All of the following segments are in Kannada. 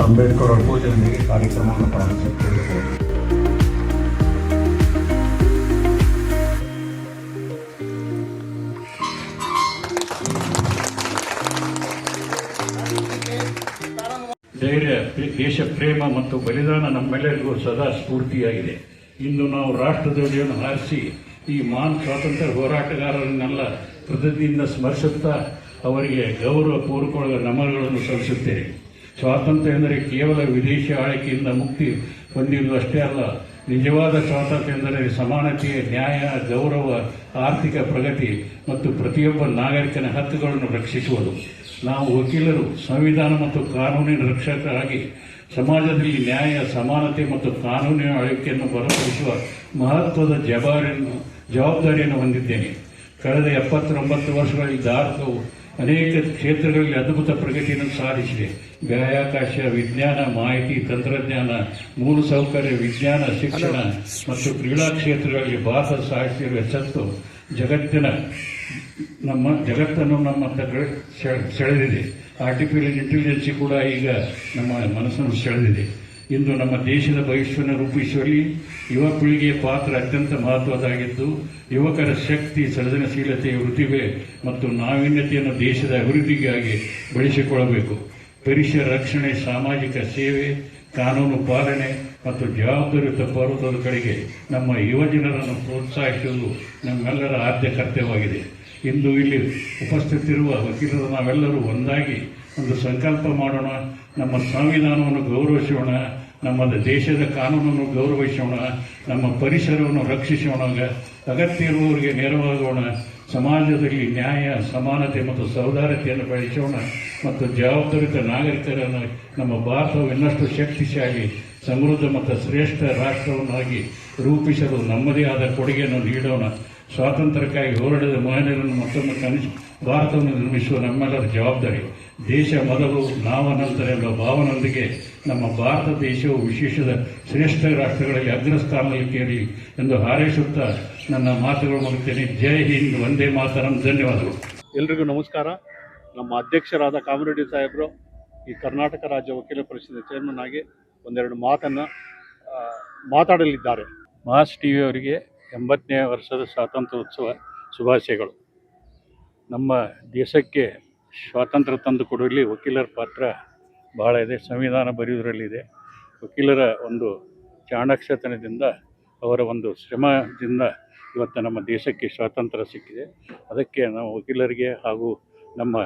ಅಂಬೇಡ್ಕರ್ ಅವರ ಪೂಜೆಯೊಂದಿಗೆ ಕಾರ್ಯಕ್ರಮವನ್ನು ಪ್ರಾರಂಭಿಸುತ್ತೇವೆ. ಧೈರ್ಯ, ದೇಶ ಪ್ರೇಮ ಮತ್ತು ಬಲಿದಾನ ನಮ್ಮೆಲ್ಲರಿಗೂ ಸದಾ ಸ್ಫೂರ್ತಿಯಾಗಿದೆ. ಇಂದು ನಾವು ರಾಷ್ಟ್ರಧ್ವಜವನ್ನು ಹಾರಿಸಿ ಈ ಮಹಾನ್ ಸ್ವಾತಂತ್ರ್ಯ ಹೋರಾಟಗಾರರನ್ನೆಲ್ಲ ಕೃತಜ್ಞತೆಯಿಂದ ಸ್ಮರಿಸುತ್ತಾ ಅವರಿಗೆ ಗೌರವಪೂರ್ವಕ ನಮನಗಳನ್ನು ಸಲ್ಲಿಸುತ್ತೇವೆ. ಸ್ವಾತಂತ್ರ್ಯ ಎಂದರೆ ಕೇವಲ ವಿದೇಶಿ ಆಳ್ವಿಕೆಯಿಂದ ಮುಕ್ತಿ ಹೊಂದಿರುವುದು ಅಷ್ಟೇ ಅಲ್ಲ, ನಿಜವಾದ ಸ್ವಾತಂತ್ರ್ಯ ಎಂದರೆ ಸಮಾನತೆ, ನ್ಯಾಯ, ಗೌರವ, ಆರ್ಥಿಕ ಪ್ರಗತಿ ಮತ್ತು ಪ್ರತಿಯೊಬ್ಬ ನಾಗರಿಕನ ಹಕ್ಕುಗಳನ್ನು ರಕ್ಷಿಸುವುದು. ನಾವು ವಕೀಲರು ಸಂವಿಧಾನ ಮತ್ತು ಕಾನೂನಿನ ರಕ್ಷಕರಾಗಿ ಸಮಾಜದಲ್ಲಿ ನ್ಯಾಯ, ಸಮಾನತೆ ಮತ್ತು ಕಾನೂನಿನ ಆಳ್ವಿಕೆಯನ್ನು ಬಲಪಡಿಸುವ ಮಹತ್ವದ ಜವಾಬ್ದಾರಿಯನ್ನು ಹೊಂದಿದ್ದೇನೆ. ಕಳೆದ 79 ವರ್ಷಗಳಲ್ಲಿ ಭಾರತವು ಅನೇಕ ಕ್ಷೇತ್ರಗಳಲ್ಲಿ ಅದ್ಭುತ ಪ್ರಗತಿಯನ್ನು ಸಾಧಿಸಿದೆ. ಬಾಹ್ಯಾಕಾಶ, ವಿಜ್ಞಾನ, ಮಾಹಿತಿ ತಂತ್ರಜ್ಞಾನ, ಮೂಲಸೌಕರ್ಯ, ವಿಜ್ಞಾನ, ಶಿಕ್ಷಣ ಮತ್ತು ಕ್ರೀಡಾ ಕ್ಷೇತ್ರಗಳಲ್ಲಿ ಭಾರತ ಸಾಧಿಸಿರುವ ಯಶಸ್ಸು ಜಗತ್ತನ್ನು ಸೆಳೆದಿದೆ. ಆರ್ಟಿಫಿಷಿಯಲ್ ಇಂಟೆಲಿಜೆನ್ಸಿ ಕೂಡ ಈಗ ನಮ್ಮ ಮನಸ್ಸನ್ನು ಸೆಳೆದಿದೆ. ಇಂದು ನಮ್ಮ ದೇಶದ ಭವಿಷ್ಯವನ್ನು ರೂಪಿಸುವಲ್ಲಿ ಯುವ ಪೀಳಿಗೆಯ ಪಾತ್ರ ಅತ್ಯಂತ ಮಹತ್ವದ್ದಾಗಿದ್ದು, ಯುವಕರ ಶಕ್ತಿ, ಸೃಜನಶೀಲತೆ, ಪ್ರತಿಭೆ ಮತ್ತು ನಾವೀನ್ಯತೆಯನ್ನು ದೇಶದ ಅಭಿವೃದ್ಧಿಗಾಗಿ ಬಳಸಿಕೊಳ್ಳಬೇಕು. ಪರಿಸರ ರಕ್ಷಣೆ, ಸಾಮಾಜಿಕ ಸೇವೆ, ಕಾನೂನು ಪಾಲನೆ ಮತ್ತು ಜವಾಬ್ದಾರಿಯುತ ಪೌರತ್ವದ ಕಡೆಗೆ ನಮ್ಮ ಯುವಜನರನ್ನು ಪ್ರೋತ್ಸಾಹಿಸುವುದು ನಮ್ಮೆಲ್ಲರ ಆದ್ಯ ಕರ್ತವ್ಯವಾಗಿದೆ. ಇಂದು ಇಲ್ಲಿ ಉಪಸ್ಥಿತಿರುವ ವಕೀಲರು ನಾವೆಲ್ಲರೂ ಒಂದಾಗಿ ಒಂದು ಸಂಕಲ್ಪ ಮಾಡೋಣ. ನಮ್ಮ ಸಂವಿಧಾನವನ್ನು ಗೌರವಿಸೋಣ, ನಮ್ಮ ದೇಶದ ಕಾನೂನನ್ನು ಗೌರವಿಸೋಣ, ನಮ್ಮ ಪರಿಸರವನ್ನು ರಕ್ಷಿಸೋಣ, ಅಗತ್ಯ ಇರುವವರಿಗೆ ನೆರವಾಗೋಣ, ಸಮಾಜದಲ್ಲಿ ನ್ಯಾಯ, ಸಮಾನತೆ ಮತ್ತು ಸೌಹಾರ್ದತೆಯನ್ನು ಬೆಳೆಸೋಣ ಮತ್ತು ಜವಾಬ್ದಾರಿತ ನಾಗರಿಕರನ್ನು ನಮ್ಮ ಭಾರತವು ಇನ್ನಷ್ಟು ಶಕ್ತಿಶಾಲಿ, ಸಮೃದ್ಧ ಮತ್ತು ಶ್ರೇಷ್ಠ ರಾಷ್ಟ್ರವನ್ನಾಗಿ ರೂಪಿಸಲು ನಮ್ಮದೇ ಆದ ಕೊಡುಗೆಯನ್ನು ನೀಡೋಣ. ಸ್ವಾತಂತ್ರ್ಯಕ್ಕಾಗಿ ಹೋರಾಡಿದ ಮಹಿಳೆಯರನ್ನು ಮತ್ತೊಮ್ಮೆ ಭಾರತವನ್ನು ನಿರ್ಮಿಸುವ ನಮ್ಮೆಲ್ಲರ ಜವಾಬ್ದಾರಿ. ದೇಶ ಮೊದಲು, ನಾವನಂತರ ಎಂಬ ಭಾವನೊಂದಿಗೆ ನಮ್ಮ ಭಾರತ ದೇಶವು ವಿಶೇಷದ ಶ್ರೇಷ್ಠ ರಾಷ್ಟ್ರಗಳಲ್ಲಿ ಅಗ್ರಸ್ಥಾನದಲ್ಲಿ ಕೇಳಿ ಎಂದು ಹಾರೈಸುತ್ತಾ ನನ್ನ ಮಾತುಗಳು ಮುಗಿಸ್ತೇನೆ. ಜೈ ಹಿಂದ್, ವಂದೇ ಮಾತರಂ. ಧನ್ಯವಾದಗಳು. ಎಲ್ರಿಗೂ ನಮಸ್ಕಾರ. ನಮ್ಮ ಅಧ್ಯಕ್ಷರಾದ ಕಾಮರೆಡ್ಡಿ ಸಾಹೇಬರು ಈ ಕರ್ನಾಟಕ ರಾಜ್ಯ ವಕೀಲ ಪರಿಷತ್ ಚೇರ್ಮನ್ ಆಗಿ ಒಂದೆರಡು ಮಾತನ್ನು ಮಾತಾಡಲಿದ್ದಾರೆ. ಮಾಸ್ ಟಿವಿ ಅವರಿಗೆ 80ನೇ ವರ್ಷದ ಸ್ವಾತಂತ್ರ್ಯೋತ್ಸವ ಶುಭಾಶಯಗಳು. ನಮ್ಮ ದೇಶಕ್ಕೆ ಸ್ವಾತಂತ್ರ್ಯ ತಂದು ಕೊಡುವಲ್ಲಿ ವಕೀಲರ ಪಾತ್ರ ಬಹಳ ಇದೆ. ಸಂವಿಧಾನ ಬರೆಯುವುದರಲ್ಲಿದೆ. ವಕೀಲರ ಒಂದು ಚಾಣಾಕ್ಷತನದಿಂದ, ಅವರ ಒಂದು ಶ್ರಮದಿಂದ ಇವತ್ತು ನಮ್ಮ ದೇಶಕ್ಕೆ ಸ್ವಾತಂತ್ರ್ಯ ಸಿಕ್ಕಿದೆ. ಅದಕ್ಕೆ ನಾವು ವಕೀಲರಿಗೆ ಹಾಗೂ ನಮ್ಮ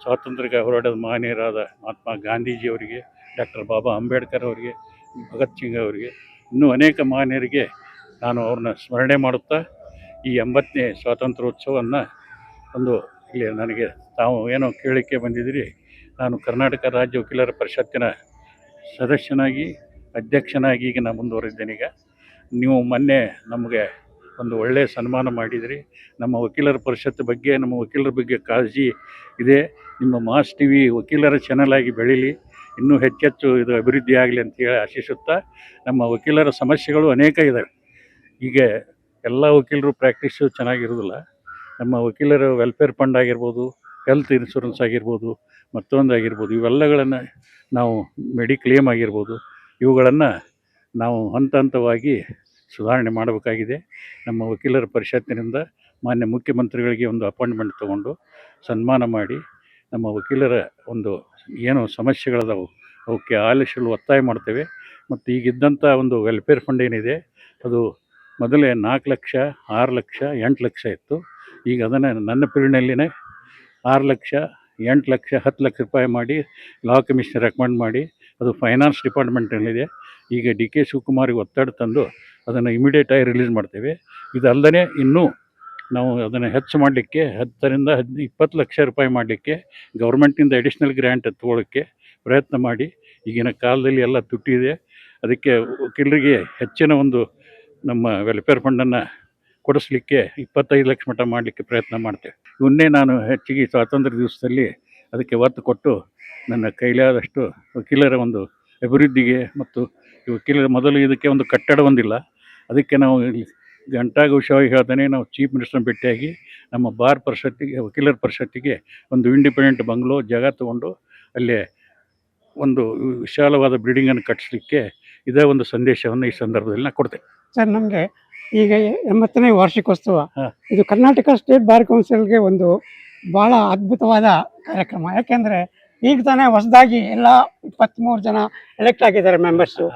ಸ್ವಾತಂತ್ರ್ಯ ಹೋರಾಟದ ಮಹನೀಯರಾದ ಮಹಾತ್ಮ ಗಾಂಧೀಜಿಯವರಿಗೆ, ಡಾಕ್ಟರ್ ಬಾಬಾ ಅಂಬೇಡ್ಕರ್ ಅವರಿಗೆ, ಭಗತ್ ಸಿಂಗ್ ಅವರಿಗೆ, ಇನ್ನೂ ಅನೇಕ ಮಹನೀಯರಿಗೆ ನಾನು ಅವ್ರನ್ನ ಸ್ಮರಣೆ ಮಾಡುತ್ತಾ ಈ 80ನೇ ಸ್ವಾತಂತ್ರ್ಯೋತ್ಸವವನ್ನು ಒಂದು ಇಲ್ಲಿ ನನಗೆ ತಾವು ಏನೋ ಕೇಳಲಿಕ್ಕೆ ಬಂದಿದ್ದೀರಿ. ನಾನು ಕರ್ನಾಟಕ ರಾಜ್ಯ ವಕೀಲರ ಪರಿಷತ್ತಿನ ಸದಸ್ಯನಾಗಿ, ಅಧ್ಯಕ್ಷನಾಗಿ ಈಗ ನಾನು ಮುಂದುವರೆದಿದ್ದೇನೆ. ಈಗ ನೀವು ಮೊನ್ನೆ ನಮಗೆ ಒಂದು ಒಳ್ಳೆಯ ಸನ್ಮಾನ ಮಾಡಿದಿರಿ. ನಮ್ಮ ವಕೀಲರ ಪರಿಷತ್ ಬಗ್ಗೆ, ನಮ್ಮ ವಕೀಲರ ಬಗ್ಗೆ ಕಾಳಜಿ ಇದೆ. ನಿಮ್ಮ ಮಾಸ್ ಟಿ ವಿ ವಕೀಲರ ಚಾನಲ್ ಆಗಿ ಬೆಳೀಲಿ, ಇನ್ನೂ ಹೆಚ್ಚೆಚ್ಚು ಇದು ಅಭಿವೃದ್ಧಿ ಆಗಲಿ ಅಂತೇಳಿ ಆಶಿಸುತ್ತಾ, ನಮ್ಮ ವಕೀಲರ ಸಮಸ್ಯೆಗಳು ಅನೇಕ ಇದ್ದಾವೆ. ಈಗ ಎಲ್ಲ ವಕೀಲರು ಪ್ರಾಕ್ಟೀಸು ಚೆನ್ನಾಗಿರೋದಿಲ್ಲ. ನಮ್ಮ ವಕೀಲರ ವೆಲ್ಫೇರ್ ಫಂಡ್ ಆಗಿರ್ಬೋದು, ಹೆಲ್ತ್ ಇನ್ಶೂರೆನ್ಸ್ ಆಗಿರ್ಬೋದು, ಮತ್ತೊಂದಾಗಿರ್ಬೋದು, ಇವೆಲ್ಲಗಳನ್ನು ನಾವು ಮೆಡಿಕ್ಲೇಮ್ ಆಗಿರ್ಬೋದು, ಇವುಗಳನ್ನು ನಾವು ಹಂತ ಹಂತವಾಗಿ ಸುಧಾರಣೆ ಮಾಡಬೇಕಾಗಿದೆ. ನಮ್ಮ ವಕೀಲರ ಪರಿಷತ್ತಿನಿಂದ ಮಾನ್ಯ ಮುಖ್ಯಮಂತ್ರಿಗಳಿಗೆ ಒಂದು ಅಪಾಯಿಂಟ್ಮೆಂಟ್ ತೊಗೊಂಡು ಸನ್ಮಾನ ಮಾಡಿ ನಮ್ಮ ವಕೀಲರ ಒಂದು ಏನು ಸಮಸ್ಯೆಗಳದಾವು ಅವಕ್ಕೆ ಆಲಿಸಲು ಒತ್ತಾಯ ಮಾಡ್ತೇವೆ. ಮತ್ತು ಈಗಿದ್ದಂಥ ಒಂದು ವೆಲ್ಫೇರ್ ಫಂಡ್ ಏನಿದೆ ಅದು ಮೊದಲೇ 4 ಲಕ್ಷ, 6 ಲಕ್ಷ, 8 ಲಕ್ಷ ಇತ್ತು. ಈಗ ಅದನ್ನು ನನ್ನ ಪೀರಿಯಡ್ನಲ್ಲಿನೇ 6 ಲಕ್ಷ, 8 ಲಕ್ಷ, 10 ಲಕ್ಷ ರೂಪಾಯಿ ಮಾಡಿ ಲಾ ಕಮಿಷನರ್ ರೆಕಮೆಂಡ್ ಮಾಡಿ ಅದು ಫೈನಾನ್ಸ್ ಡಿಪಾರ್ಟ್ಮೆಂಟಲ್ಲಿದೆ. ಈಗ ಡಿ ಕೆ ಶಿವಕುಮಾರಿಗೆ ಒತ್ತಡ ತಂದು ಅದನ್ನು ಇಮಿಡಿಯೇಟಾಗಿ ರಿಲೀಸ್ ಮಾಡ್ತೇವೆ. ಇದಲ್ಲದೆ ಇನ್ನೂ ನಾವು ಅದನ್ನು ಹೆಚ್ಚು ಮಾಡಲಿಕ್ಕೆ 10ರಿಂದ 20 ಲಕ್ಷ ರೂಪಾಯಿ ಮಾಡಲಿಕ್ಕೆ ಗೌರ್ಮೆಂಟಿಂದ ಅಡಿಷ್ನಲ್ ಗ್ರ್ಯಾಂಟ್ ತೊಗೊಳ್ಳೋಕ್ಕೆ ಪ್ರಯತ್ನ ಮಾಡಿ. ಈಗಿನ ಕಾಲದಲ್ಲಿ ಎಲ್ಲ ತುಟ್ಟಿದೆ. ಅದಕ್ಕೆ ವಕೀಲರಿಗೆ ಹೆಚ್ಚಿನ ಒಂದು ನಮ್ಮ ವೆಲ್ಫೇರ್ ಫಂಡನ್ನು ಕೊಡಿಸ್ಲಿಕ್ಕೆ 25 ಲಕ್ಷ ಮಟ್ಟ ಮಾಡಲಿಕ್ಕೆ ಪ್ರಯತ್ನ ಮಾಡ್ತೇವೆ. ಇವನ್ನೇ ನಾನು ಹೆಚ್ಚಿಗೆ ಸ್ವಾತಂತ್ರ್ಯ ದಿವಸದಲ್ಲಿ ಅದಕ್ಕೆ ಒತ್ತು ಕೊಟ್ಟು ನನ್ನ ಕೈಲಾದಷ್ಟು ವಕೀಲರ ಒಂದು ಅಭಿವೃದ್ಧಿಗೆ ಮತ್ತು ವಕೀಲರ ಮೊದಲು ಇದಕ್ಕೆ ಒಂದು ಕಟ್ಟಡ ಹೊಂದಿಲ್ಲ. ಅದಕ್ಕೆ ನಾವು ಘಂಟಾಘೋಷವಾಗಿ ಹೇಳ್ತಾನೆ ನಾವು ಚೀಫ್ ಮಿನಿಸ್ಟರ್ನ ಭೇಟಿಯಾಗಿ ನಮ್ಮ ಬಾರ್ ಪರಿಷತ್ತಿಗೆ, ವಕೀಲರ ಪರಿಷತ್ತಿಗೆ ಒಂದು ಇಂಡಿಪೆಂಡೆಂಟ್ ಬಂಗ್ಲೋ ಜಾಗ ತೊಗೊಂಡು ಅಲ್ಲೇ ಒಂದು ವಿಶಾಲವಾದ ಬಿಲ್ಡಿಂಗನ್ನು ಕಟ್ಟಿಸ್ಲಿಕ್ಕೆ ಇದೇ ಒಂದು ಸಂದೇಶವನ್ನು ಈ ಸಂದರ್ಭದಲ್ಲಿ ನಾನು ಕೊಡ್ತೇನೆ. ಸರ್ ನಮಗೆ ಈಗ 80ನೇ ವಾರ್ಷಿಕೋತ್ಸವ ಹಾ. ಇದು ಕರ್ನಾಟಕ ಸ್ಟೇಟ್ ಬಾರ್ ಕೌನ್ಸಿಲ್ಗೆ ಒಂದು ಭಾಳ ಅದ್ಭುತವಾದ ಕಾರ್ಯಕ್ರಮ. ಯಾಕೆಂದರೆ ಈಗ ತಾನೇ ಹೊಸದಾಗಿ ಎಲ್ಲ 23 ಜನ ಎಲೆಕ್ಟ್ ಆಗಿದ್ದಾರೆ ಮೆಂಬರ್ಸು.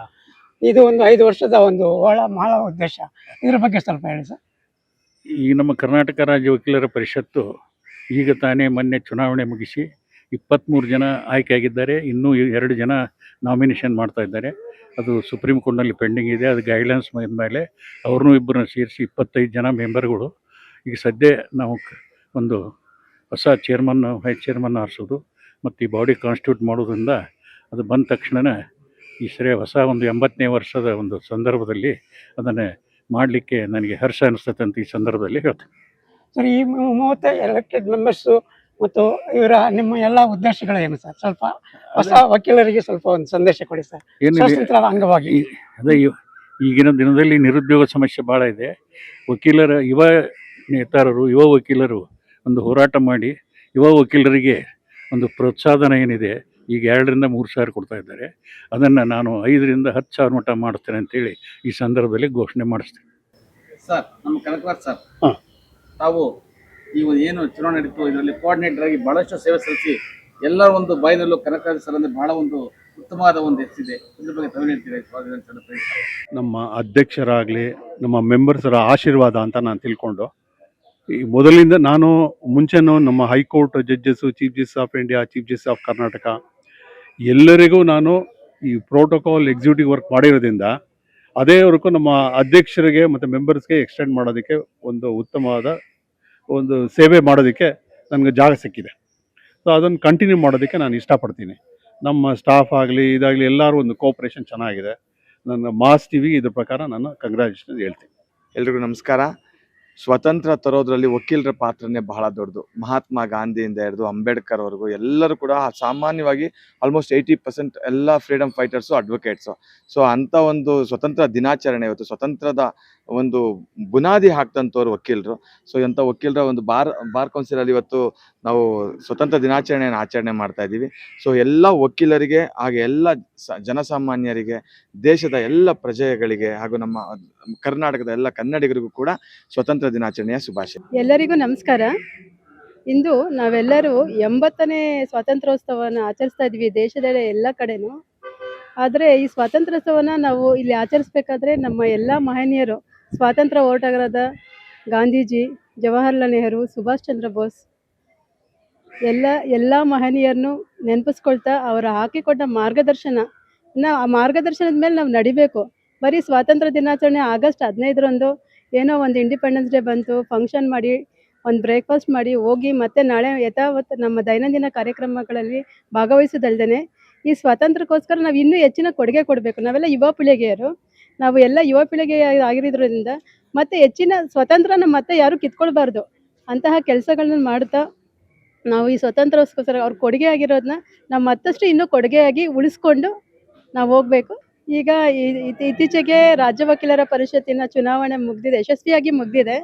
ಇದು ಒಂದು 5 ವರ್ಷದ ಒಂದು ಭಾಳ ಉದ್ದೇಶ. ಇದ್ರ ಬಗ್ಗೆ ಸ್ವಲ್ಪ ಹೇಳಿ ಸರ್. ಈ ನಮ್ಮ ಕರ್ನಾಟಕ ರಾಜ್ಯ ವಕೀಲರ ಪರಿಷತ್ತು ಈಗ ತಾನೇ ಮೊನ್ನೆ ಚುನಾವಣೆ ಮುಗಿಸಿ 23 ಜನ ಆಯ್ಕೆಯಾಗಿದ್ದಾರೆ. ಇನ್ನೂ 2 ಜನ ನಾಮಿನೇಷನ್ ಮಾಡ್ತಾ ಇದ್ದಾರೆ. ಅದು ಸುಪ್ರೀಂ ಕೋರ್ಟ್ನಲ್ಲಿ ಪೆಂಡಿಂಗ್ ಇದೆ. ಅದು ಗೈಡ್ಲೈನ್ಸ್ ಮೇಲೆ ಅವ್ರನ್ನೂ ಇಬ್ಬರನ್ನ ಸೇರಿಸಿ 25 ಜನ ಮೆಂಬರ್ಗಳು. ಈಗ ಸದ್ಯ ನಾವು ಒಂದು ಹೊಸ ವೈಸ್ ಚೇರ್ಮನ್ ಆರಿಸೋದು ಮತ್ತು ಈ ಬಾಡಿ ಕಾನ್ಸ್ಟಿಟ್ಯೂಟ್ ಮಾಡೋದ್ರಿಂದ ಅದು ಬಂದ ತಕ್ಷಣ ಈ ಸರಿ ಹೊಸ ಒಂದು 80ನೇ ವರ್ಷದ ಒಂದು ಸಂದರ್ಭದಲ್ಲಿ ಅದನ್ನು ಮಾಡಲಿಕ್ಕೆ ನನಗೆ ಹರ್ಷ ಅನಿಸ್ತದೆ ಅಂತ ಈ ಸಂದರ್ಭದಲ್ಲಿ ಹೇಳ್ತೇನೆ. ಸರ್ ಈ 30 ಎಲೆಕ್ಟೆಡ್ ಮೆಂಬರ್ಸು ಮತ್ತು ನಿಮ್ಮ ಎಲ್ಲ ಉದ್ದೇಶಗಳೇನು ಸರ್? ಸ್ವಲ್ಪ ಹೊಸ ವಕೀಲರಿಗೆ ಸ್ವಲ್ಪ ಒಂದು ಸಂದೇಶ ಕೊಡಿ ಸರ್, ಏನಿದೆ ಸ್ವಾತಂತ್ರ್ಯದ ಅಂಗವಾಗಿ. ಅದೇ ಈಗಿನ ದಿನದಲ್ಲಿ ನಿರುದ್ಯೋಗ ಸಮಸ್ಯೆ ಭಾಳ ಇದೆ. ಯುವ ನೇತಾರರು, ಯುವ ವಕೀಲರು ಒಂದು ಹೋರಾಟ ಮಾಡಿ ಯುವ ವಕೀಲರಿಗೆ ಒಂದು ಪ್ರೋತ್ಸಾಹನ ಏನಿದೆ, ಈಗ 2 ರಿಂದ 3 ಸಾವಿರ ಕೊಡ್ತಾ ಇದ್ದಾರೆ. ಅದನ್ನು ನಾನು 5 ರಿಂದ 10 ಸಾವಿರ ಮಟ್ಟ ಮಾಡ್ತೇನೆ ಅಂತೇಳಿ ಈ ಸಂದರ್ಭದಲ್ಲಿ ಘೋಷಣೆ ಮಾಡಿಸ್ತೇನೆ. ಸರ್, ನಮ್ಮ ಕನಕರಾಜ್ ಸರ್, ಹಾ. ತಾವು ಈ ಏನು ಚುನಾವಣೆ ನಡೀತು ಇದರಲ್ಲಿ ಕೋಆರ್ಡಿನೇಟರ್ ಆಗಿ ಬಹಳಷ್ಟು ಸೇವೆ ಸಲ್ಲಿಸಿ ಎಲ್ಲರ ಒಂದು ಬಾಯಿನಲ್ಲೂ ಕನಕರಾಜ್ ಸರ್ ಅಂದರೆ ಬಹಳ ಒಂದು ಉತ್ತಮವಾದ ಒಂದು ಹೆಸರಿದೆ. ಇದ್ರ ಬಗ್ಗೆ ತಾವು ಹೇಳ್ತೀರಾ? ನಮ್ಮ ಅಧ್ಯಕ್ಷರಾಗಲಿ ನಮ್ಮ ಮೆಂಬರ್ಸರ ಆಶೀರ್ವಾದ ಅಂತ ನಾನು ತಿಳ್ಕೊಂಡು, ಈ ಮೊದಲಿಂದ ನಾನು ಮುಂಚೆನೂ ನಮ್ಮ high court judges, chief justice of India, chief justice of Karnataka ಎಲ್ಲರಿಗೂ ನಾನು ಈ ಪ್ರೋಟೋಕಾಲ್ ಎಕ್ಸಿಕ್ಯೂಟಿವ್ ವರ್ಕ್ ಮಾಡಿರೋದ್ರಿಂದ ಅದೇವರೆಗೂ ನಮ್ಮ ಅಧ್ಯಕ್ಷರಿಗೆ ಮತ್ತು ಮೆಂಬರ್ಸ್ಗೆ ಎಕ್ಸ್ಟೆಂಡ್ ಮಾಡೋದಕ್ಕೆ ಒಂದು ಉತ್ತಮವಾದ ಒಂದು ಸೇವೆ ಮಾಡೋದಕ್ಕೆ ನನಗೆ ಜಾಗ ಸಿಕ್ಕಿದೆ. ಸೊ ಅದನ್ನು ಕಂಟಿನ್ಯೂ ಮಾಡೋದಕ್ಕೆ ನಾನು ಇಷ್ಟಪಡ್ತೀನಿ. ನಮ್ಮ ಸ್ಟಾಫ್ ಆಗಲಿ ಇದಾಗಲಿ ಎಲ್ಲರೂ ಒಂದು ಕೋಆಪ್ರೇಷನ್ ಚೆನ್ನಾಗಿದೆ. ನನ್ನ ಮಾಸ್ ಟಿವಿಗೆ ಇದ್ರ ಪ್ರಕಾರ ನಾನು ಕಂಗ್ರ್ಯಾಚುಲೇಷನ್ ಹೇಳ್ತೀನಿ. ಎಲ್ರಿಗೂ ನಮಸ್ಕಾರ. ಸ್ವತಂತ್ರ ತರೋದ್ರಲ್ಲಿ ವಕೀಲರ ಪಾತ್ರನೇ ಬಹಳ ದೊಡ್ಡದು. ಮಹಾತ್ಮ ಗಾಂಧಿಯಿಂದ ಹಿಡಿದು ಅಂಬೇಡ್ಕರ್ ವರೆಗೂ ಎಲ್ಲರೂ ಕೂಡ ಸಾಮಾನ್ಯವಾಗಿ ಆಲ್ಮೋಸ್ಟ್ 80% ಎಲ್ಲ ಫ್ರೀಡಮ್ ಫೈಟರ್ಸು, ಅಡ್ವೊಕೇಟ್ಸು. ಸೊ ಅಂಥ ಒಂದು ಸ್ವತಂತ್ರ ದಿನಾಚರಣೆ ಇವತ್ತು ಸ್ವತಂತ್ರದ ಒಂದು ಬುನಾದಿ ಹಾಕ್ತಂಥವ್ರು ವಕೀಲರು. ಸೊ ಇಂಥ ವಕೀಲರ ಒಂದು ಬಾರ್ ಕೌನ್ಸಿಲಲ್ಲಿ ಇವತ್ತು ನಾವು ಸ್ವತಂತ್ರ ದಿನಾಚರಣೆಯನ್ನು ಆಚರಣೆ ಮಾಡ್ತಾ ಇದ್ದೀವಿ. ಸೊ ಎಲ್ಲ ವಕೀಲರಿಗೆ ಹಾಗೆ ಎಲ್ಲ ಜನಸಾಮಾನ್ಯರಿಗೆ, ದೇಶದ ಎಲ್ಲ ಪ್ರಜೆಗಳಿಗೆ ಹಾಗೂ ನಮ್ಮ ಕರ್ನಾಟಕದ ಎಲ್ಲ ಕನ್ನಡಿಗರಿಗೂ ಕೂಡ ಸ್ವತಂತ್ರ ದಿನಾಚರಣೆಯ ಶುಭಾಶಯ. ಎಲ್ಲರಿಗೂ ನಮಸ್ಕಾರ. ಇಂದು ನಾವೆಲ್ಲರೂ 80ನೇ ಸ್ವಾತಂತ್ರ್ಯೋತ್ಸವವನ್ನು ಆಚರಿಸ್ತಾ ಇದ್ವಿ ದೇಶದ ಎಲ್ಲ ಕಡೆನೂ. ಆದರೆ ಈ ಸ್ವಾತಂತ್ರ್ಯೋತ್ಸವನ ನಾವು ಇಲ್ಲಿ ಆಚರಿಸ್ಬೇಕಾದ್ರೆ ನಮ್ಮ ಎಲ್ಲ ಮಹನೀಯರು, ಸ್ವಾತಂತ್ರ್ಯ ಹೋರಾಟಗಾರರಾದ ಗಾಂಧೀಜಿ, ಜವಾಹರ್ಲಾಲ್ ನೆಹರು, ಸುಭಾಷ್ ಚಂದ್ರ ಬೋಸ್ ಎಲ್ಲ ಮಹನೀಯರನ್ನು ನೆನಪಿಸ್ಕೊಳ್ತಾ ಅವರ ಹಾಕಿಕೊಟ್ಟ ಮಾರ್ಗದರ್ಶನ, ಆ ಮಾರ್ಗದರ್ಶನದ ಮೇಲೆ ನಾವು ನಡಿಬೇಕು. ಬರೀ ಸ್ವಾತಂತ್ರ್ಯ ದಿನಾಚರಣೆ ಆಗಸ್ಟ್ 15ರಂದು ಏನೋ ಒಂದು ಇಂಡಿಪೆಂಡೆನ್ಸ್ ಡೇ ಬಂತು, ಫಂಕ್ಷನ್ ಮಾಡಿ, ಒಂದು ಬ್ರೇಕ್ಫಾಸ್ಟ್ ಮಾಡಿ ಹೋಗಿ ಮತ್ತೆ ನಾಳೆ ಯಥಾವತ್ ನಮ್ಮ ದೈನಂದಿನ ಕಾರ್ಯಕ್ರಮಗಳಲ್ಲಿ ಭಾಗವಹಿಸೋದಲ್ದೇ ಈ ಸ್ವಾತಂತ್ರ್ಯಕ್ಕೋಸ್ಕರ ನಾವು ಇನ್ನೂ ಹೆಚ್ಚಿನ ಕೊಡುಗೆ ಕೊಡಬೇಕು. ನಾವೆಲ್ಲ ಯುವ ಪೀಳಿಗೆಯರು, ನಾವು ಎಲ್ಲ ಯುವ ಪೀಳಿಗೆ ಆಗಿರೋದ್ರಿಂದ ಮತ್ತೆ ಹೆಚ್ಚಿನ ಸ್ವತಂತ್ರನ ಮತ್ತೆ ಯಾರೂ ಕಿತ್ಕೊಳ್ಬಾರ್ದು. ಅಂತಹ ಕೆಲಸಗಳನ್ನ ಮಾಡ್ತಾ ನಾವು ಈ ಸ್ವಾತಂತ್ರ್ಯಕ್ಕೋಸ್ಕರ ಅವ್ರ ಕೊಡುಗೆ ಆಗಿರೋದನ್ನ ನಾವು ಮತ್ತಷ್ಟು ಇನ್ನೂ ಕೊಡುಗೆಯಾಗಿ ಉಳಿಸ್ಕೊಂಡು ನಾವು ಹೋಗಬೇಕು. ಈಗ ಇತ್ತೀಚೆಗೆ ರಾಜ್ಯ ವಕೀಲರ ಪರಿಷತ್ತಿನ ಚುನಾವಣೆ ಯಶಸ್ವಿಯಾಗಿ ಮುಗಿದಿದೆ.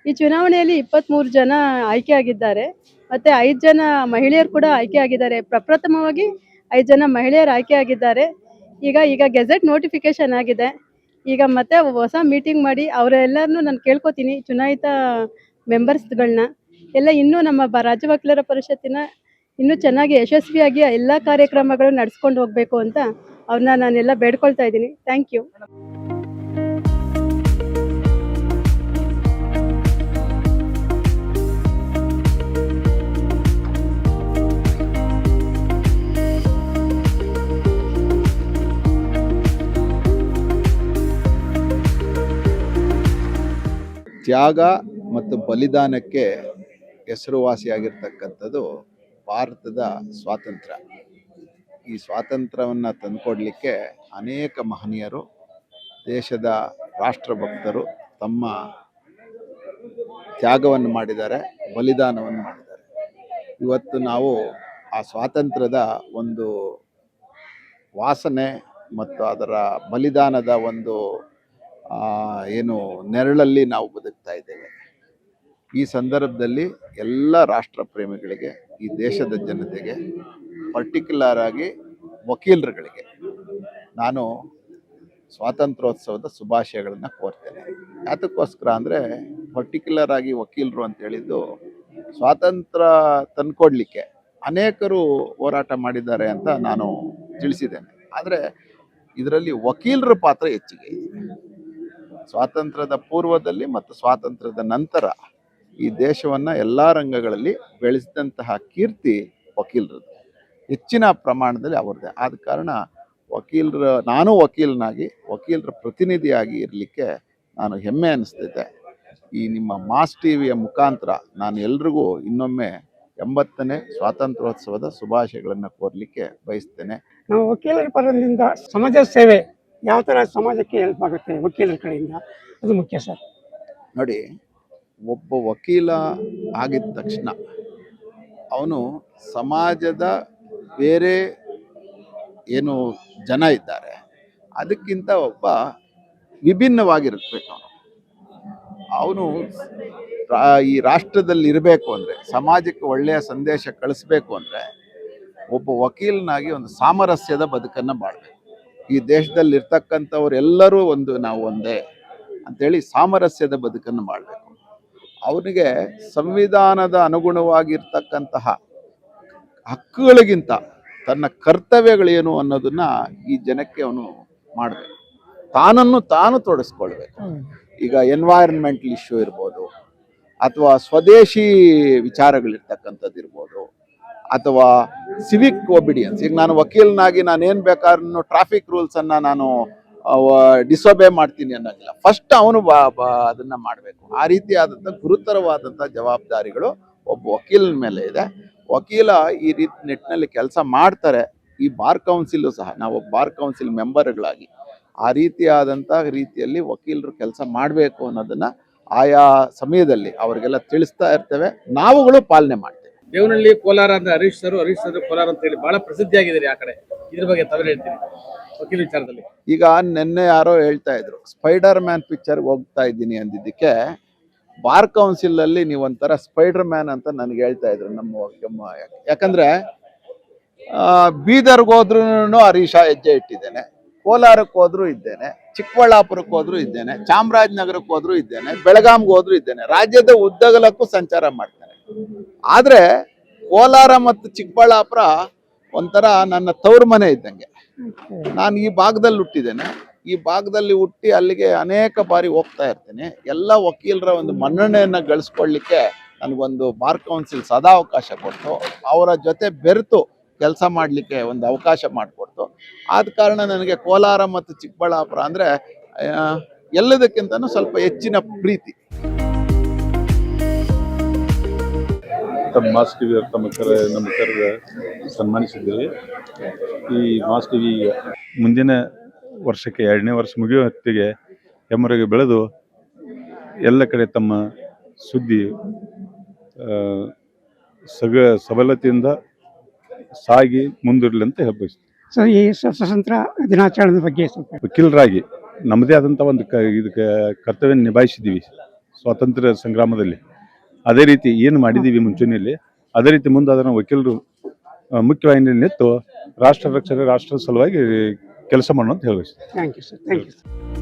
ಈ ಚುನಾವಣೆಯಲ್ಲಿ 23 ಜನ ಆಯ್ಕೆಯಾಗಿದ್ದಾರೆ ಮತ್ತು 5 ಜನ ಮಹಿಳೆಯರು ಕೂಡ ಆಯ್ಕೆಯಾಗಿದ್ದಾರೆ. ಪ್ರಪ್ರಥಮವಾಗಿ 5 ಜನ ಮಹಿಳೆಯರು ಆಯ್ಕೆಯಾಗಿದ್ದಾರೆ. ಈಗ ಗೆಜೆಟ್ ನೋಟಿಫಿಕೇಶನ್ ಆಗಿದೆ. ಈಗ ಮತ್ತೆ ಹೊಸ ಮೀಟಿಂಗ್ ಮಾಡಿ ಅವರೆಲ್ಲರನ್ನೂ ನಾನು ಕೇಳ್ಕೊತೀನಿ, ಚುನಾಯಿತ ಮೆಂಬರ್ಸ್ಗಳನ್ನ ಎಲ್ಲ ಇನ್ನೂ ನಮ್ಮ ರಾಜ್ಯ ವಕೀಲರ ಪರಿಷತ್ತಿನ ಇನ್ನೂ ಚೆನ್ನಾಗಿ ಯಶಸ್ವಿಯಾಗಿ ಎಲ್ಲ ಕಾರ್ಯಕ್ರಮಗಳು ನಡೆಸ್ಕೊಂಡು ಹೋಗಬೇಕು ಅಂತ ಅವ್ರನ್ನ ನಾನೆಲ್ಲ ಬೇಡ್ಕೊಳ್ತಾ ಇದ್ದೀನಿ. Thank you. ತ್ಯಾಗ ಮತ್ತು ಬಲಿದಾನಕ್ಕೆ ಹೆಸರುವಾಸಿಯಾಗಿರ್ತಕ್ಕಂಥದ್ದು ಭಾರತದ ಸ್ವಾತಂತ್ರ್ಯ. ಈ ಸ್ವಾತಂತ್ರ್ಯವನ್ನು ತಂದುಕೊಡ್ಲಿಕ್ಕೆ ಅನೇಕ ಮಹನೀಯರು, ದೇಶದ ರಾಷ್ಟ್ರಭಕ್ತರು ತಮ್ಮ ತ್ಯಾಗವನ್ನು ಮಾಡಿದ್ದಾರೆ, ಬಲಿದಾನವನ್ನು ಮಾಡಿದ್ದಾರೆ. ಇವತ್ತು ನಾವು ಆ ಸ್ವಾತಂತ್ರ್ಯದ ಒಂದು ವಾಸನೆ ಮತ್ತು ಅದರ ಬಲಿದಾನದ ಒಂದು ಏನು ನೆರಳಲ್ಲಿ ನಾವು ಬದುಕ್ತಾ ಇದ್ದೇವೆ. ಈ ಸಂದರ್ಭದಲ್ಲಿ ಎಲ್ಲ ರಾಷ್ಟ್ರ ಪ್ರೇಮಿಗಳಿಗೆ, ಈ ದೇಶದ ಜನತೆಗೆ, ಪರ್ಟಿಕ್ಯುಲರ್ ಆಗಿ ವಕೀಲರುಗಳಿಗೆ ನಾನು ಸ್ವಾತಂತ್ರ್ಯೋತ್ಸವದ ಶುಭಾಶಯಗಳನ್ನು ಕೋರ್ತೇನೆ. ಯಾತಕ್ಕೋಸ್ಕರ ಅಂದರೆ ಪರ್ಟಿಕ್ಯುಲರ್ ಆಗಿ ವಕೀಲರು ಅಂತ ಹೇಳಿದ್ದು ಸ್ವಾತಂತ್ರ್ಯ ತಂದುಕೊಡ್ಲಿಕ್ಕೆ ಅನೇಕರು ಹೋರಾಟ ಮಾಡಿದ್ದಾರೆ ಅಂತ ನಾನು ತಿಳಿಸಿದ್ದೇನೆ. ಆದರೆ ಇದರಲ್ಲಿ ವಕೀಲರ ಪಾತ್ರ ಹೆಚ್ಚಿಗೆ ಇದೆ. ಸ್ವಾತಂತ್ರ್ಯದ ಪೂರ್ವದಲ್ಲಿ ಮತ್ತು ಸ್ವಾತಂತ್ರ್ಯದ ನಂತರ ಈ ದೇಶವನ್ನು ಎಲ್ಲ ರಂಗಗಳಲ್ಲಿ ಬೆಳೆಸಿದಂತಹ ಕೀರ್ತಿ ವಕೀಲರದ್ದು, ಹೆಚ್ಚಿನ ಪ್ರಮಾಣದಲ್ಲಿ ಅವ್ರದ್ದೇ. ಆದ ಕಾರಣ ನಾನು ವಕೀಲನಾಗಿ ವಕೀಲರ ಪ್ರತಿನಿಧಿಯಾಗಿ ಇರಲಿಕ್ಕೆ ನಾನು ಹೆಮ್ಮೆ ಅನ್ನಿಸ್ತಿದ್ದೆ. ಈ ನಿಮ್ಮ ಮಾಸ್ ಟಿವಿಯ ಮುಖಾಂತರ ನಾನು ಎಲ್ರಿಗೂ ಇನ್ನೊಮ್ಮೆ 80ನೇ ಸ್ವಾತಂತ್ರ್ಯೋತ್ಸವದ ಶುಭಾಶಯಗಳನ್ನು ಕೋರಲಿಕ್ಕೆ ಬಯಸ್ತೇನೆ. ನಾವು ವಕೀಲರ ಪರದಿಂದ ಸಮಾಜ ಸೇವೆ ಯಾವ ಥರ ಸಮಾಜಕ್ಕೆ ಹೆಲ್ಪ್ ಆಗುತ್ತೆ ವಕೀಲರ ಕಡೆಯಿಂದ, ಅದು ಮುಖ್ಯ ಸರ್. ನೋಡಿ, ಒಬ್ಬ ವಕೀಲ ಆಗಿದ ತಕ್ಷಣ ಅವನು ಸಮಾಜದ ಬೇರೆ ಏನು ಜನ ಇದ್ದಾರೆ ಅದಕ್ಕಿಂತ ಒಬ್ಬ ವಿಭಿನ್ನವಾಗಿರಬೇಕು. ಅವನು ಈ ರಾಷ್ಟ್ರದಲ್ಲಿ ಇರಬೇಕು ಅಂದರೆ, ಸಮಾಜಕ್ಕೆ ಒಳ್ಳೆಯ ಸಂದೇಶ ಕಳಿಸ್ಬೇಕು ಅಂದರೆ ಒಬ್ಬ ವಕೀಲನಾಗಿ ಒಂದು ಸಾಮರಸ್ಯದ ಬದುಕನ್ನು ಬಾಳಬೇಕು. ಈ ದೇಶದಲ್ಲಿ ಇರ್ತಕ್ಕಂಥವರೆಲ್ಲರೂ ನಾವು ಒಂದೇ ಅಂಥೇಳಿ ಸಾಮರಸ್ಯದ ಬದುಕನ್ನು ಮಾಡಬೇಕು. ಅವನಿಗೆ ಸಂವಿಧಾನದ ಅನುಗುಣವಾಗಿರ್ತಕ್ಕಂತಹ ಹಕ್ಕುಗಳಿಗಿಂತ ತನ್ನ ಕರ್ತವ್ಯಗಳೇನು ಅನ್ನೋದನ್ನು ಈ ಜನಕ್ಕೆ ಅವನು ಮಾಡಬೇಕು. ತಾನನ್ನು ತಾನು ತೊಡಗಿಸ್ಕೊಳ್ಬೇಕು. ಈಗ ಎನ್ವೈರನ್ಮೆಂಟಲ್ ಇಶ್ಯೂ ಇರ್ಬೋದು, ಅಥವಾ ಸ್ವದೇಶಿ ವಿಚಾರಗಳಿರ್ತಕ್ಕಂಥದ್ದು ಇರ್ಬೋದು, ಅಥವಾ ಸಿವಿಕ್ ಒಬಿಡಿಯನ್ಸ್. ಈಗ ನಾನು ವಕೀಲನಾಗಿ ನಾನೇನು ಬೇಕಾದ್ರೂ ಟ್ರಾಫಿಕ್ ರೂಲ್ಸನ್ನು ನಾನು ಡಿಸೊಬೇ ಮಾಡ್ತೀನಿ ಅನ್ನೋಂಗಿಲ್ಲ. ಫಸ್ಟ್ ಅವನು ಅದನ್ನು ಮಾಡಬೇಕು. ಆ ರೀತಿಯಾದಂಥ ಗುರುತರವಾದಂಥ ಜವಾಬ್ದಾರಿಗಳು ಒಬ್ಬ ವಕೀಲನ ಮೇಲೆ ಇದೆ. ವಕೀಲ ಈ ನಿಟ್ಟಿನಲ್ಲಿ ಕೆಲಸ ಮಾಡ್ತಾರೆ. ಈ ಬಾರ್ ಕೌನ್ಸಿಲು ಸಹ, ನಾವು ಬಾರ್ ಕೌನ್ಸಿಲ್ ಮೆಂಬರ್ಗಳಾಗಿ ಆ ರೀತಿಯಲ್ಲಿ ವಕೀಲರು ಕೆಲಸ ಮಾಡಬೇಕು ಅನ್ನೋದನ್ನು ಆಯಾ ಸಮಯದಲ್ಲಿ ಅವರಿಗೆಲ್ಲ ತಿಳಿಸ್ತಾ ಇರ್ತೇವೆ. ನಾವುಗಳು ಪಾಲನೆ ಮಾಡ್ತೇವೆ. ದೇವನಹಳ್ಳಿ ಕೋಲಾರ ಅಂತ ಹರೀಶ್ ಸರ್ ಕೋಲಾರ ಅಂತ ಹೇಳಿ ಬಹಳ ಪ್ರಸಿದ್ಧಿಯಾಗಿದ್ದೀರಿ ಆ ಕಡೆ. ಇದ್ರ ಬಗ್ಗೆ ತಾವೇನು ಹೇಳ್ತೀರಿ ವಕೀಲ ವಿಚಾರದಲ್ಲಿ? ಈಗ ನಿನ್ನೆ ಯಾರೋ ಹೇಳ್ತಾ ಇದ್ರು ಸ್ಪೈಡರ್ ಮ್ಯಾನ್ ಪಿಕ್ಚರ್ಗೆ ಹೋಗ್ತಾ ಇದ್ದೀನಿ ಅಂದಿದ್ದಕ್ಕೆ ಬಾರ್ ಕೌನ್ಸಿಲ್ ಅಲ್ಲಿ ನೀವು ಒಂಥರ ಸ್ಪೈಡರ್ ಮ್ಯಾನ್ ಅಂತ ನನಗೆ ಹೇಳ್ತಾ ಇದ್ರು ನಮ್ಮ ಯಾಕಂದ್ರೆ ಬೀದರ್ಗೆ ಹೋದ್ರೂ ಹರೀಶ ಹೆಜ್ಜೆ ಇಟ್ಟಿದ್ದೇನೆ, ಕೋಲಾರಕ್ಕೆ ಹೋದ್ರೂ ಇದ್ದೇನೆ, ಚಿಕ್ಕಬಳ್ಳಾಪುರಕ್ಕೆ ಹೋದ್ರೂ ಇದ್ದೇನೆ, ಚಾಮರಾಜನಗರಕ್ಕೆ ಹೋದ್ರೂ ಇದ್ದೇನೆ, ಬೆಳಗಾಂಗೆ ಹೋದ್ರೂ ಇದ್ದೇನೆ, ರಾಜ್ಯದ ಉದ್ದಗಲಕ್ಕೂ ಸಂಚಾರ ಮಾಡ್ತೇನೆ. ಆದ್ರೆ ಕೋಲಾರ ಮತ್ತು ಚಿಕ್ಕಬಳ್ಳಾಪುರ ಒಂಥರ ನನ್ನ ತವ್ರ ಮನೆ ಇದ್ದಂಗೆ. ನಾನು ಈ ಭಾಗದಲ್ಲಿ ಹುಟ್ಟಿದ್ದೇನೆ. ಈ ಭಾಗದಲ್ಲಿ ಹುಟ್ಟಿ ಅಲ್ಲಿಗೆ ಅನೇಕ ಬಾರಿ ಹೋಗ್ತಾ ಇರ್ತೇನೆ. ಎಲ್ಲ ವಕೀಲರ ಒಂದು ಮನ್ನಣೆಯನ್ನು ಗಳಿಸ್ಕೊಳ್ಳಿಕ್ಕೆ ನನಗೊಂದು ಬಾರ್ ಕೌನ್ಸಿಲ್ ಸದಾ ಅವಕಾಶ ಕೊಡ್ತು. ಅವರ ಜೊತೆ ಬೆರೆತು ಕೆಲಸ ಮಾಡಲಿಕ್ಕೆ ಒಂದು ಅವಕಾಶ ಮಾಡಿಕೊಡ್ತು. ಆದ ಕಾರಣ ನನಗೆ ಕೋಲಾರ ಮತ್ತು ಚಿಕ್ಕಬಳ್ಳಾಪುರ ಅಂದರೆ ಎಲ್ಲದಕ್ಕಿಂತನೂ ಸ್ವಲ್ಪ ಹೆಚ್ಚಿನ ಪ್ರೀತಿ. ತಮ್ಮ ಮಾಸ್ ಟಿವಿ ನಮ್ಮ ಕರೆದ ಸನ್ಮಾನಿಸಿದ್ದೀವಿ. ಈ ಮಾಸ್ ಟಿವಿ ಮುಂದಿನ ವರ್ಷಕ್ಕೆ 2ನೇ ವರ್ಷ ಮುಗಿಯೋ ಹೊತ್ತಿಗೆ ಹೆಮ್ಮರಗೆ ಬೆಳೆದು ಎಲ್ಲ ಕಡೆ ತಮ್ಮ ಸುದ್ದಿ ಸಬಲತೆಯಿಂದ ಸಾಗಿ ಮುಂದಿರಲಿ ಅಂತ ಹೇಳ್ಬೇಕು. ಸೊ ಈ ಸ್ವಾತಂತ್ರ್ಯ ದಿನಾಚರಣೆ ಬಗ್ಗೆ ಸ್ವಲ್ಪ ವಕೀಲರಾಗಿ ನಮ್ಮದೇ ಆದಂಥ ಒಂದು ಇದಕ್ಕೆ ಕರ್ತವ್ಯ ನಿಭಾಯಿಸಿದ್ದೀವಿ ಸ್ವಾತಂತ್ರ್ಯ ಸಂಗ್ರಾಮದಲ್ಲಿ. ಅದೇ ರೀತಿ ಏನು ಮಾಡಿದ್ದೀವಿ ಮುಂಚೂಣಿಯಲ್ಲಿ, ಅದೇ ರೀತಿ ಮುಂದೆ ಅದನ್ನು ವಕೀಲರು ಮುಖ್ಯವಾಹಿನಿಯಲ್ಲಿ ನಿಂತು ರಾಷ್ಟ್ರ ರಕ್ಷಣೆ, ರಾಷ್ಟ್ರದ ಸಲುವಾಗಿ ಕೆಲಸ ಮಾಡೋಣ ಅಂತ ಹೇಳಬೇಕು. Thank you sir.